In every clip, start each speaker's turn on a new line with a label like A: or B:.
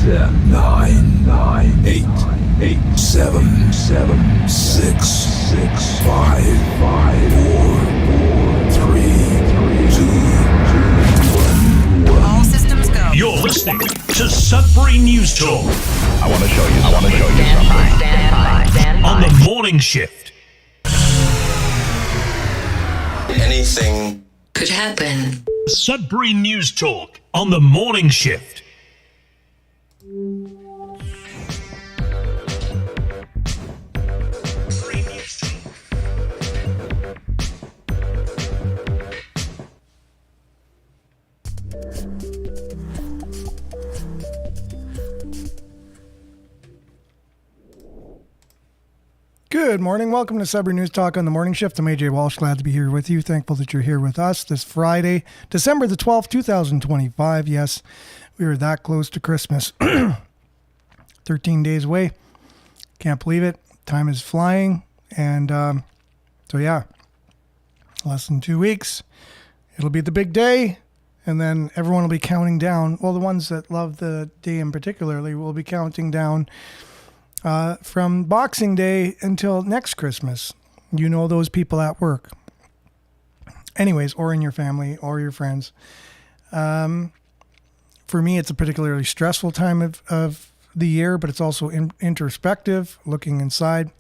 A: 10, 9, 8, 7, 6, 5, 4, 3, 2, 1.
B: All systems go.
C: You're listening to Sudbury News Talk.
D: I want to show you something.
B: Stand by.
C: On the morning shift.
E: Anything
B: Could happen.
C: Sudbury News Talk on the morning shift.
F: Good morning. Welcome to Sudbury News Talk on the morning shift. I'm AJ Walsh. Glad to be here with you. Thankful that you're here with us this Friday, December the 12th, 2025. Yes, we were that close to Christmas. 13 days away. Can't believe it. Time is flying. And so, yeah, less than 2 weeks. It'll be the big day. And then everyone will be counting down. Well, the ones that love the day in particularly will be counting down from Boxing Day until next Christmas. You know those people at work. Anyways, or in your family or your friends. For me, it's a particularly stressful time of the year, but it's also introspective, looking inside.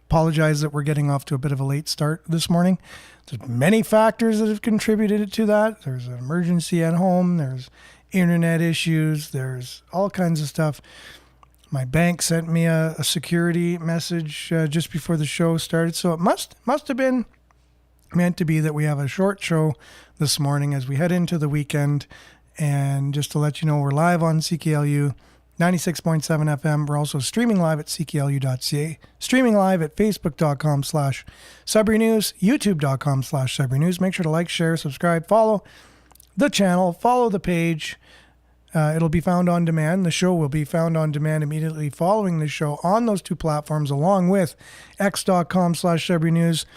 F: Apologize that we're getting off to a bit of a late start this morning. There's many factors that have contributed to that. There's an emergency at home. There's internet issues. There's all kinds of stuff. My bank sent me a security message just before the show started. So it must have been meant to be that we have a short show this morning as we head into the weekend. And just to let you know, we're live on CKLU 96.7 FM. We're also streaming live at cklu.ca, streaming live at facebook.com/Sudbury News, youtube.com/Sudbury News. Make sure to like, share, subscribe, follow the channel, follow the page. It'll be found on demand. The show will be found on demand immediately following the show on those two platforms, along with x.com/Sudbury News,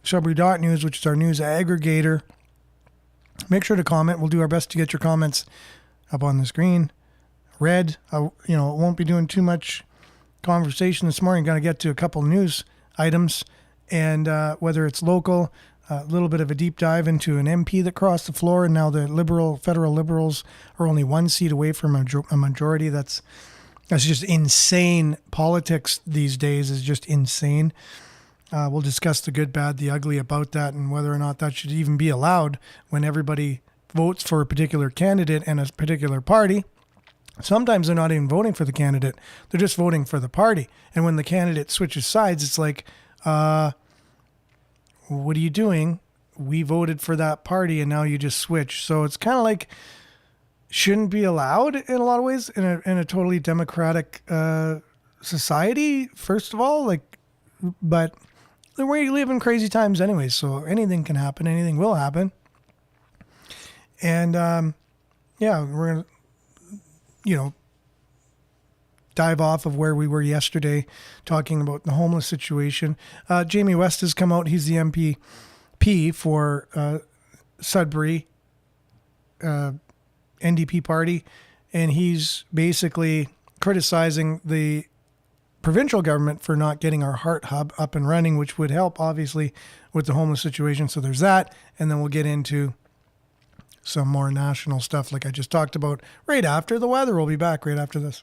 F: Sudbury.news, which is our news aggregator. Make sure to comment. We'll do our best to get your comments up on the screen. Read. It won't be doing too much conversation this morning. Got to get to a couple news items, and whether it's local, a little bit of a deep dive into an MP that crossed the floor, and now the federal Liberals are only one seat away from a majority. That's just insane. Politics these days is just insane. We'll discuss the good, bad, the ugly about that, and whether or not that should even be allowed when everybody votes for a particular candidate and a particular party. Sometimes they're not even voting for the candidate. They're just voting for the party. And when the candidate switches sides, it's like, what are you doing? We voted for that party and now you just switch. So it's kind of like shouldn't be allowed in a lot of ways in a totally democratic society, first of all. But we live in crazy times anyways, so anything can happen. Anything will happen. And we're going to, dive off of where we were yesterday talking about the homeless situation. Jamie West has come out. He's the MPP for Sudbury NDP party, and he's basically criticizing the provincial government for not getting our Heart Hub up and running, which would help, obviously, with the homeless situation. So there's that, and then we'll get into some more national stuff like I just talked about right after the weather. We'll be back right after this.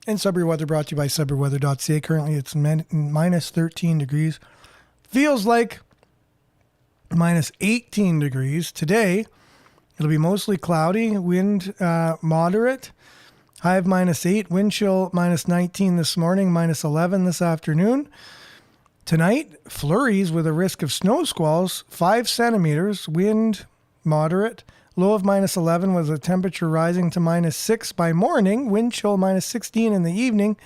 F: And Sudbury Weather brought to you by SudburyWeather.ca. Currently it's minus 13 degrees. Feels like minus 18 degrees. Today it'll be mostly cloudy, wind moderate. High of minus 8, wind chill minus 19 this morning, minus 11 this afternoon. Tonight, flurries with a risk of snow squalls, 5 centimeters, wind moderate. Low of minus 11 with a temperature rising to minus 6 by morning, wind chill minus 16 in the evening.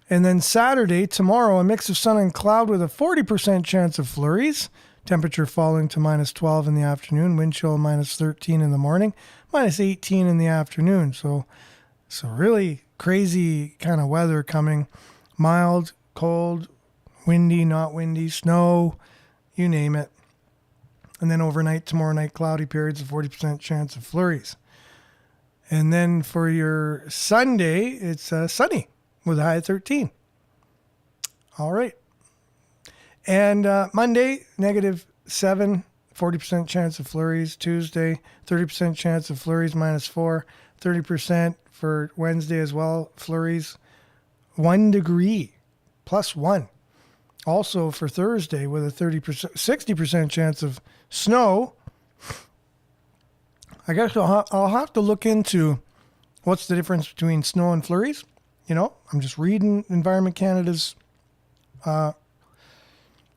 F: And then Saturday, tomorrow, a mix of sun and cloud with a 40% chance of flurries. Temperature falling to minus 12 in the afternoon, wind chill minus 13 in the morning, minus 18 in the afternoon. So really crazy kind of weather coming. Mild, cold, windy, not windy, snow, you name it. And then overnight, tomorrow night, cloudy periods, a 40% chance of flurries. And then for your Sunday, it's sunny with a high of 13. All right. And Monday, -7, 40% chance of flurries. Tuesday, 30% chance of flurries, -4. 30% for Wednesday as well, flurries. 1 degree, +1. Also for Thursday with a 60% chance of snow. I guess I'll have to look into what's the difference between snow and flurries. You know, I'm just reading Environment Canada's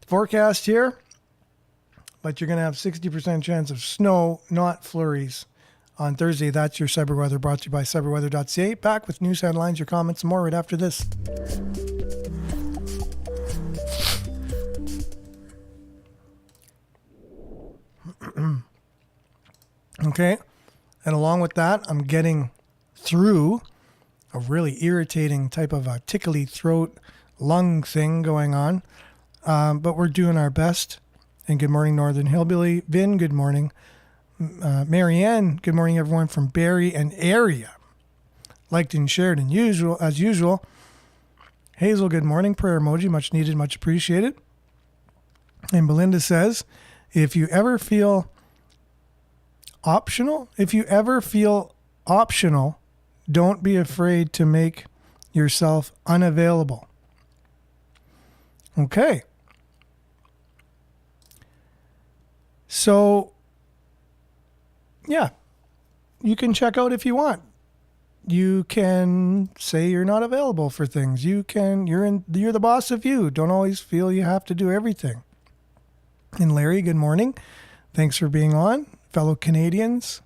F: forecast here. But you're going to have 60% chance of snow, not flurries, on Thursday. That's your cyber weather, brought to you by cyberweather.ca. Back with news headlines, your comments, and more right after this. Okay, and along with that, I'm getting through a really irritating type of a tickly throat lung thing going on, but we're doing our best. And good morning, Northern Hillbilly. Vin, good morning. Marianne, good morning, everyone from Barrie and area. Liked and shared as usual. Hazel, good morning. Prayer emoji, much needed, much appreciated. And Belinda says, if you ever feel optional, don't be afraid to make yourself unavailable. Okay. So, yeah, you can check out if you want. You can say you're not available for things. You're the boss of you. Don't always feel you have to do everything. And Larry, good morning. Thanks for being on. Fellow Canadians.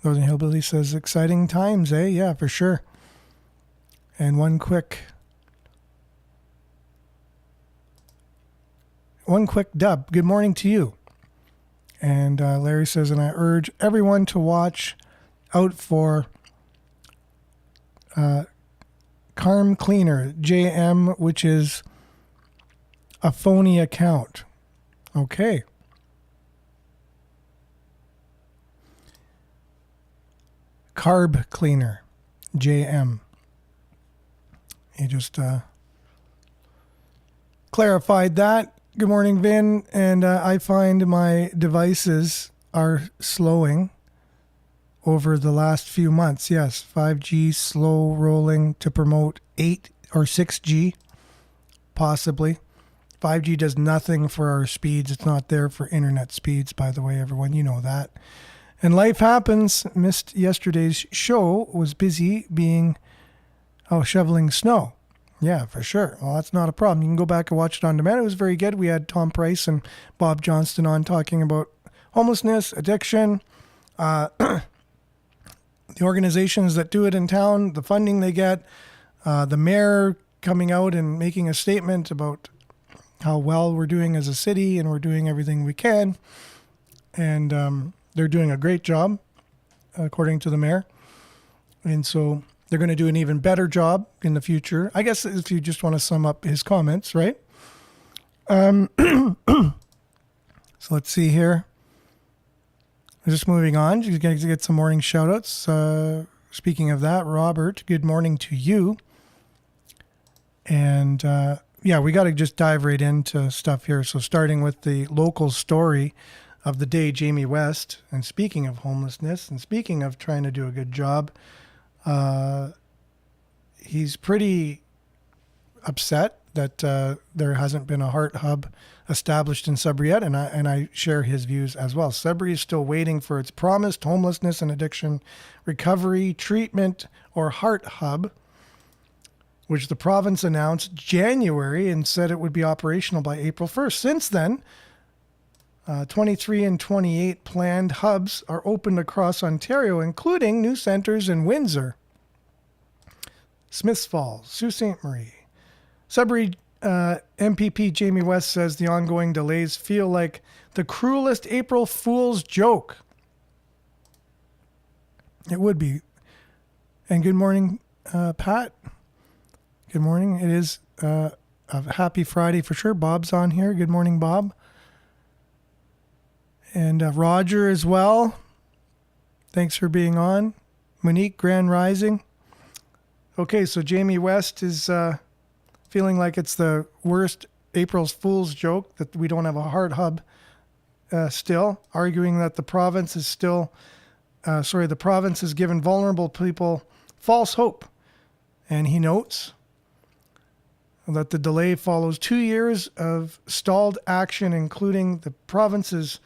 F: Northern Hillbilly says, exciting times, eh? Yeah, for sure. And one quick dub. Good morning to you. And Larry says, and I urge everyone to watch out for Carm Cleaner, JM, which is a phony account. Okay. Carb Cleaner, JM. He just clarified that. Good morning, Vin. And I find my devices are slowing over the last few months. Yes, 5G slow rolling to promote 8 or 6G, possibly. 5G does nothing for our speeds. It's not there for internet speeds, by the way, everyone. You know that. And life happens. Missed yesterday's show. Was busy shoveling snow. Yeah, for sure. Well, that's not a problem. You can go back and watch it on demand. It was very good. We had Tom Price and Bob Johnston on talking about homelessness, addiction, the organizations that do it in town, the funding they get, the mayor coming out and making a statement about how well we're doing as a city and we're doing everything we can. And they're doing a great job, according to the mayor. And so they're going to do an even better job in the future. I guess if you just want to sum up his comments, right? So let's see here. Just moving on. You guys get some morning shout outs. Speaking of that, Robert, good morning to you. And we got to just dive right into stuff here. So starting with the local story of the day, Jamie West. And speaking of homelessness and speaking of trying to do a good job, he's pretty upset that there hasn't been a heart hub established in Sudbury yet, and I share his views as well. Sudbury is still waiting for its promised homelessness and addiction recovery, treatment, or heart hub, which the province announced January and said it would be operational by April 1st. Since then, 23 and 28 planned hubs are opened across Ontario, including new centres in Windsor, Smiths Falls, Sault Ste. Marie. Sudbury MPP Jamie West says the ongoing delays feel like the cruelest April Fool's joke. It would be. And good morning, Pat. Good morning. It is a happy Friday for sure. Bob's on here. Good morning, Bob. And Roger as well. Thanks for being on. Monique, Grand Rising. Okay, so Jamie West is feeling like it's the worst April's Fool's joke that we don't have a hard hub still, arguing that the province has given vulnerable people false hope. And he notes that the delay follows 2 years of stalled action, including the province's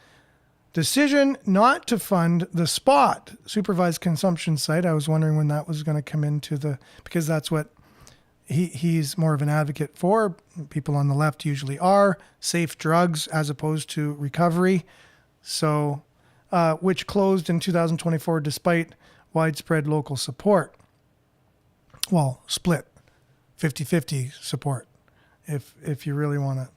F: decision not to fund the SPOT, supervised consumption site. I was wondering when that was going to come into because that's what he's more of an advocate for. People on the left usually are safe drugs as opposed to recovery. So, which closed in 2024 despite widespread local support. Well, split, 50-50 support, if you really want to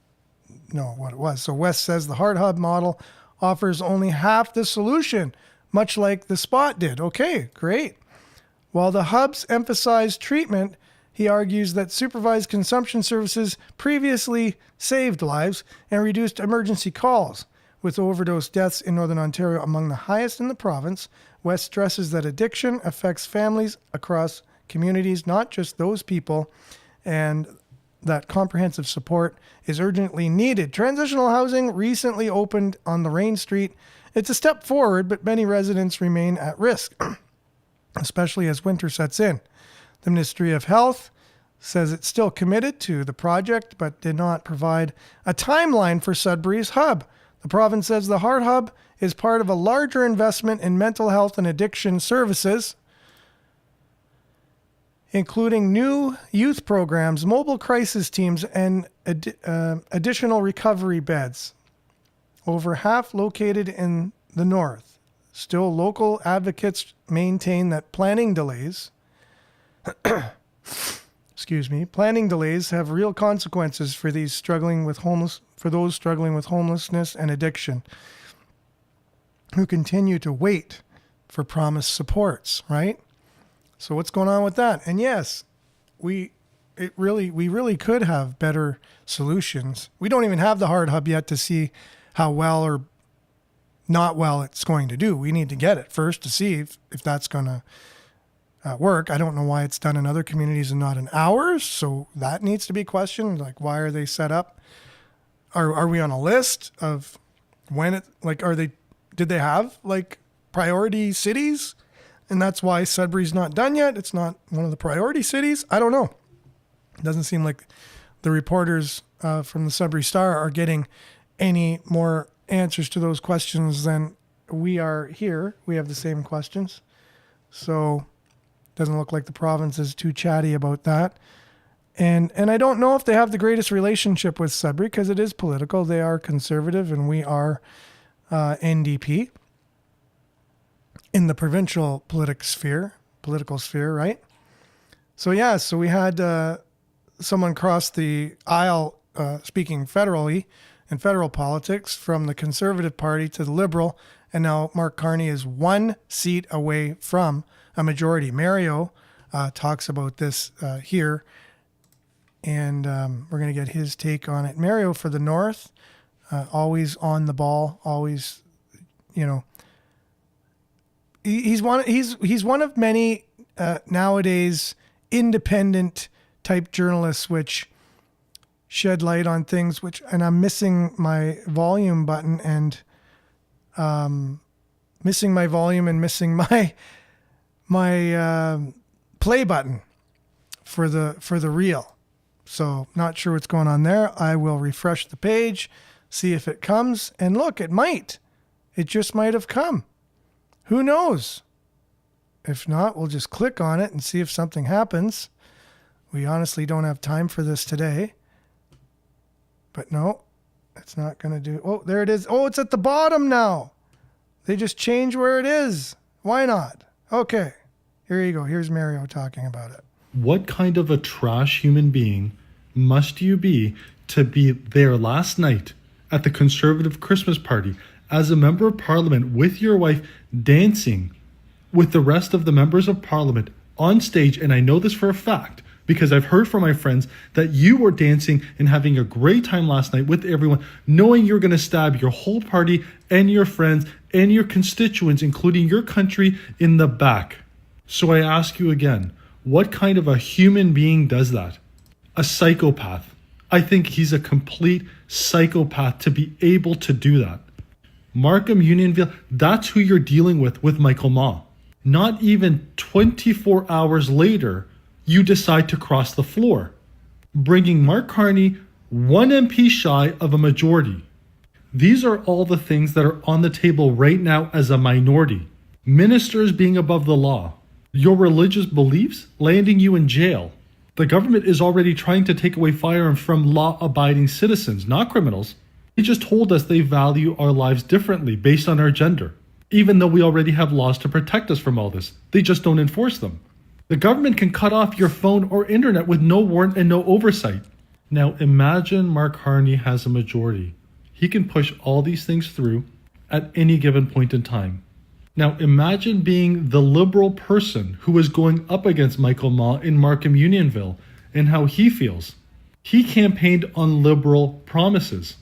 F: know what it was. So West says the hard hub model offers only half the solution, much like the SPOT did. Okay, great. While the hubs emphasize treatment, he argues that supervised consumption services previously saved lives and reduced emergency calls. With overdose deaths in Northern Ontario among the highest in the province, West stresses that addiction affects families across communities, not just those people, and that comprehensive support is urgently needed. Transitional housing recently opened on Lorraine Street. It's a step forward, but many residents remain at risk, especially as winter sets in. The Ministry of Health says it's still committed to the project, but did not provide a timeline for Sudbury's hub. The province says the Heart Hub is part of a larger investment in mental health and addiction services, including new youth programs, mobile crisis teams, and additional recovery beds. Over half located in the north. Still, local advocates maintain that planning delays have real consequences for those struggling with homelessness and addiction, who continue to wait for promised supports, right? So what's going on with that? And yes, we really could have better solutions. We don't even have the hard hub yet to see how well or not well it's going to do. We need to get it first to see if that's going to work. I don't know why it's done in other communities and not in ours. So that needs to be questioned. Like, why are they set up? Are we on a list of when it, like, did they have like priority cities? And that's why Sudbury's not done yet. It's not one of the priority cities. I don't know. It doesn't seem like the reporters from the Sudbury Star are getting any more answers to those questions than we are here. We have the same questions. So it doesn't look like the province is too chatty about that. And I don't know if they have the greatest relationship with Sudbury because it is political. They are conservative and we are NDP. In the provincial political sphere, right? So yeah, so we had someone cross the aisle, speaking federally in federal politics, from the Conservative Party to the Liberal, and now Mark Carney is one seat away from a majority. Mario talks about this here, and we're going to get his take on it. Mario for the North, always on the ball, always, He's one of many nowadays independent type journalists which shed light on things and I'm missing my volume button and missing my play button for the reel. So not sure what's going on there. I will refresh the page, see if it comes, and look, it just might have come. Who knows? If not, we'll just click on it and see if something happens. We honestly don't have time for this today. But no, it's not going to do. Oh, there it is. Oh, it's at the bottom now. They just change where it is. Why not? Okay, here you go. Here's Mario talking about it.
D: What kind of a trash human being must you be to be there last night at the Conservative Christmas party as a member of Parliament with your wife dancing with the rest of the members of Parliament on stage, and I know this for a fact because I've heard from my friends that you were dancing and having a great time last night with everyone, knowing you're going to stab your whole party and your friends and your constituents, including your country, in the back. So I ask you again, what kind of a human being does that? A psychopath. I think he's a complete psychopath to be able to do that. Markham Unionville, that's who you're dealing with Michael Ma. Not even 24 hours later, you decide to cross the floor, bringing Mark Carney 1 MP shy of a majority. These are all the things that are on the table right now as a minority. Ministers being above the law, your religious beliefs landing you in jail. The government is already trying to take away firearms from law-abiding citizens, not criminals. They just told us they value our lives differently based on our gender, even though we already have laws to protect us from all this. They just don't enforce them. The government can cut off your phone or internet with no warrant and no oversight. Now imagine Mark Carney has a majority. He can push all these things through at any given point in time. Now imagine being the liberal person who is going up against Michael Ma in Markham Unionville and how he feels. He campaigned on liberal promises.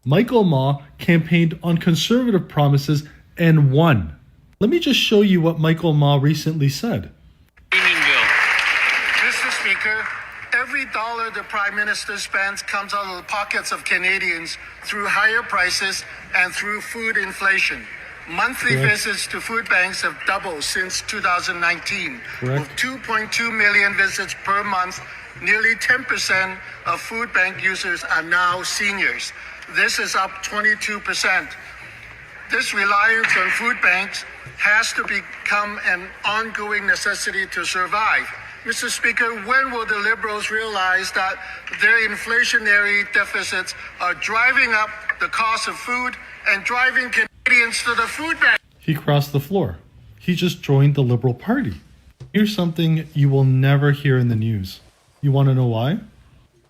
D: Michael Ma campaigned on conservative promises and won. Let me just show you what Michael Ma recently said.
G: Mr. Speaker, every dollar the Prime Minister spends comes out of the pockets of Canadians through higher prices and through food inflation. Monthly visits to food banks have doubled since 2019, with 2.2 million visits per month. Nearly 10% of food bank users are now seniors. This is up 22%. This reliance on food banks has to become an ongoing necessity to survive. Mr. Speaker, when will the Liberals realize that their inflationary deficits are driving up the cost of food and driving Canadians to the food bank?
D: He crossed the floor. He just joined the Liberal Party. Here's something you will never hear in the news. You want to know why?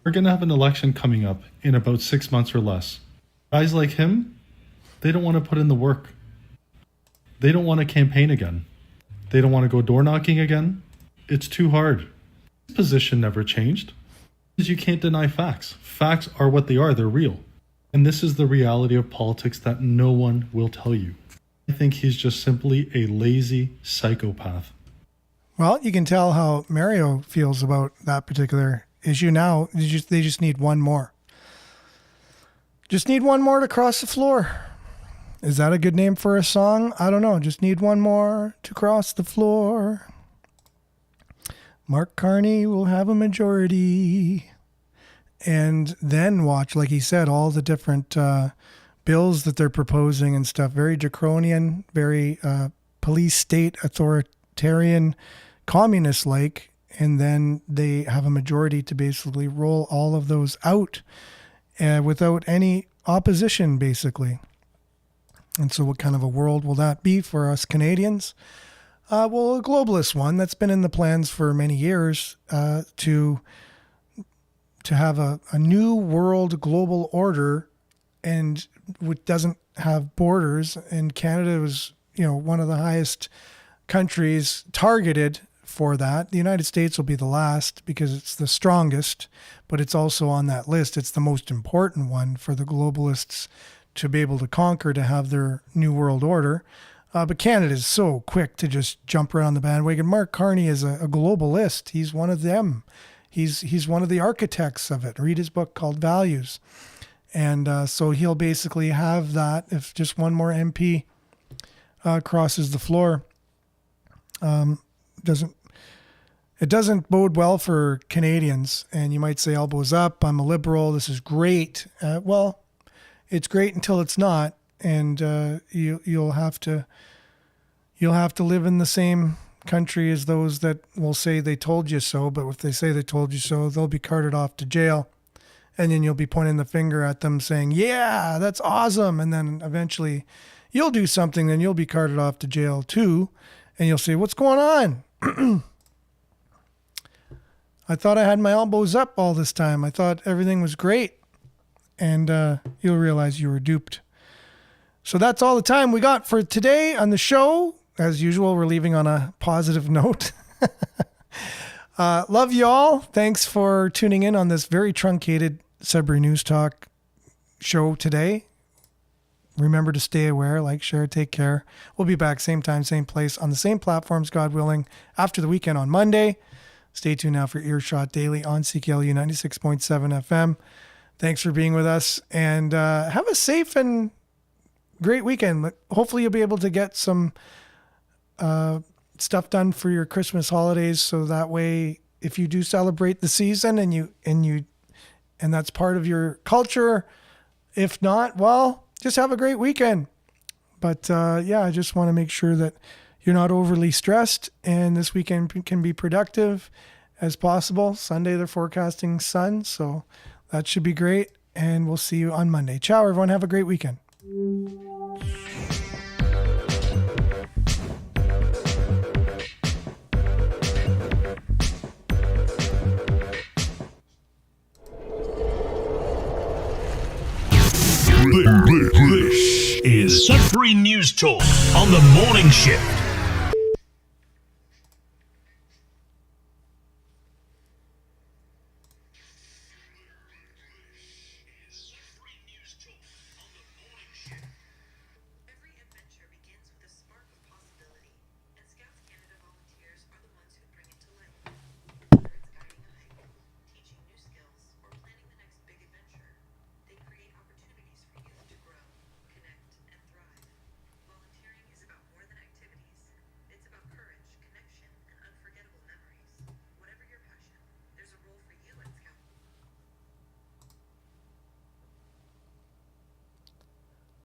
D: We're going to have an election coming up in about 6 months or less. Guys like him, they don't want to put in the work. They don't want to campaign again. They don't want to go door knocking again. It's too hard. His position never changed. Because you can't deny facts. Facts are what they are. They're real. And this is the reality of politics that no one will tell you. I think he's just simply a lazy psychopath.
F: Well, you can tell how Mario feels about that particular issue now. They just need one more. Just need one more to cross the floor. Is that a good name for a song? I don't know. Just need one more to cross the floor. Mark Carney will have a majority. And then watch, like he said, all the different bills that they're proposing and stuff. Very draconian, very police state authoritarian, communist-like. And then they have a majority to basically roll all of those out without any opposition, basically. And so what kind of a world will that be for us Canadians? Well, a globalist one that's been in the plans for many years to have a new world global order, and which doesn't have borders. And Canada was, one of the highest countries targeted for that. The United States will be the last because it's the strongest, but it's also on that list. It's the most important one for the globalists to be able to conquer, to have their new world order. But Canada is so quick to just jump around the bandwagon. Mark Carney is a globalist. He's one of them. He's one of the architects of it. Read his book called Values. And so he'll basically have that if just one more MP crosses the floor. It doesn't bode well for Canadians. And you might say, elbows up, I'm a liberal, this is great. Well, it's great until it's not. And you'll have to live in the same country as those that will say they told you so. But if they say they told you so, they'll be carted off to jail, and then you'll be pointing the finger at them saying, yeah, that's awesome. And then eventually you'll do something, then you'll be carted off to jail too. And you'll say, what's going on? I thought I had my elbows up all this time. I thought everything was great. And you'll realize you were duped. So that's all the time we got for today on the show. As usual, we're leaving on a positive note. Love you all. Thanks for tuning in on this very truncated Sudbury News Talk show today. Remember to stay aware, like, share, take care. We'll be back same time, same place on the same platforms, God willing, after the weekend on Monday. Stay tuned now for Earshot Daily on CKLU 96.7 FM. Thanks for being with us, and have a safe and great weekend. Hopefully you'll be able to get some stuff done for your Christmas holidays, so that way if you do celebrate the season and that's part of your culture, if not, well, just have a great weekend. But I just want to make sure that you're not overly stressed and this weekend can be productive as possible. Sunday they're forecasting sun, so that should be great, and we'll see you on Monday. Ciao, everyone. Have a great weekend.
C: This is Sudbury News Talk on the morning shift.